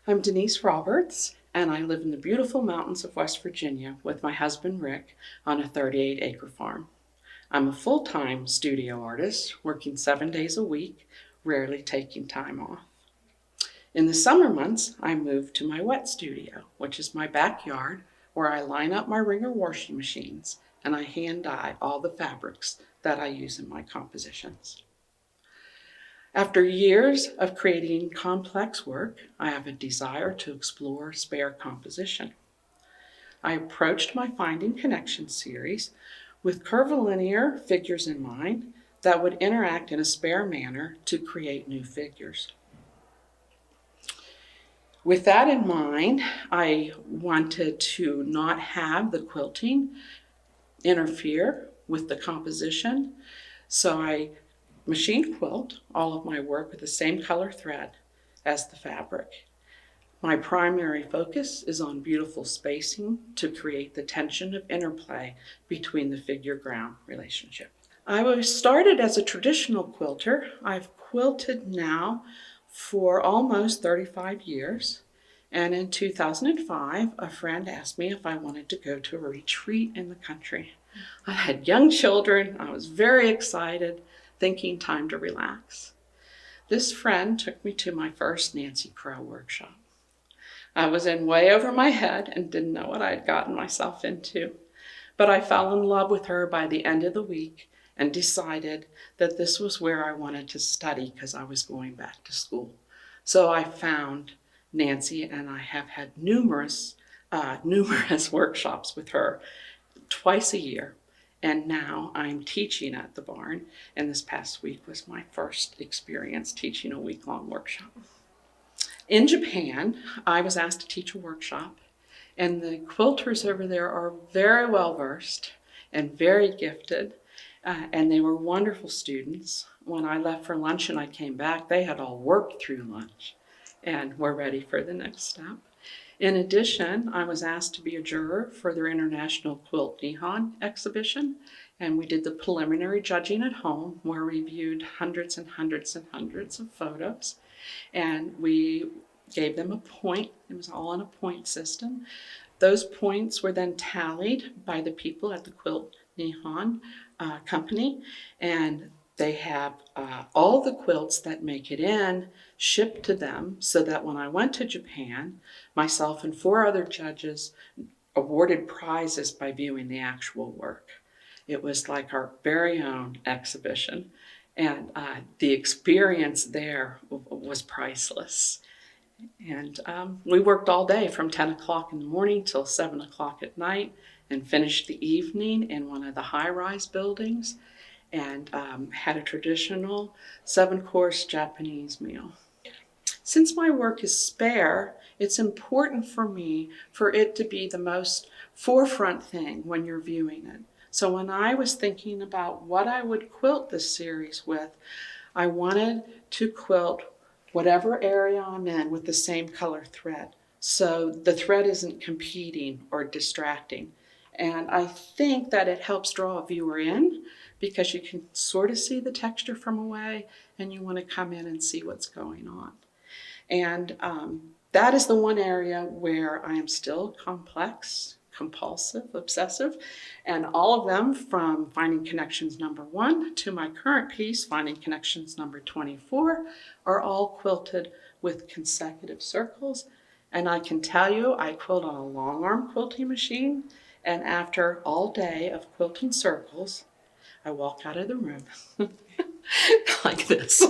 I'm Denise Roberts, and I live in the beautiful mountains of West Virginia with my husband Rick on a 38-acre farm. I'm a full-time studio artist, working 7 days a week, rarely taking time off. In the summer months, I move to my wet studio, which is my backyard, where I line up my wringer washing machines and I hand dye all the fabrics that I use in my compositions. After years of creating complex work, I have a desire to explore spare composition. I approached my Finding Connections series with curvilinear figures in mind that would interact in a spare manner to create new figures. With that in mind, I wanted to not have the quilting interfere with the composition, so I machine quilt all of my work with the same color thread as the fabric. My primary focus is on beautiful spacing to create the tension of interplay between the figure-ground relationship. I was started as a traditional quilter. I've quilted now for almost 35 years. And in 2005, a friend asked me if I wanted to go to a retreat in the country. I had young children. I was very excited, thinking time to relax. This friend took me to my first Nancy Crow workshop. I was in way over my head and didn't know what I had gotten myself into. But I fell in love with her by the end of the week and decided that this was where I wanted to study because I was going back to school. So I found Nancy, and I have had numerous workshops with her twice a year. And now I'm teaching at the barn, and this past week was my first experience teaching a week-long workshop. In Japan, I was asked to teach a workshop, and the quilters over there are very well versed and very gifted, and they were wonderful students. When I left for lunch and I came back, they had all worked through lunch and were ready for the next step. In addition, I was asked to be a juror for their International Quilt Nihon exhibition, and we did the preliminary judging at home where we viewed hundreds and hundreds and hundreds of photos, and we gave them a point. It was all on a point system. Those points were then tallied by the people at the Quilt Nihon company, and they have all the quilts that make it in shipped to them so that when I went to Japan, myself and 4 other judges awarded prizes by viewing the actual work. It was like our very own exhibition, and the experience there was priceless. And we worked all day from 10 o'clock in the morning till 7 o'clock at night and finished the evening in one of the high-rise buildings and had a traditional 7-course Japanese meal. Since my work is spare, it's important for me for it to be the most forefront thing when you're viewing it. So when I was thinking about what I would quilt this series with, I wanted to quilt whatever area I'm in with the same color thread. So the thread isn't competing or distracting. And I think that it helps draw a viewer in because you can sort of see the texture from away and you want to come in and see what's going on. And that is the one area where I am still complex, compulsive, obsessive, and all of them from Finding Connections #1 to my current piece, Finding Connections #24, are all quilted with consecutive circles. And I can tell you, I quilt on a long arm quilting machine, and after all day of quilting circles, I walk out of the room like this.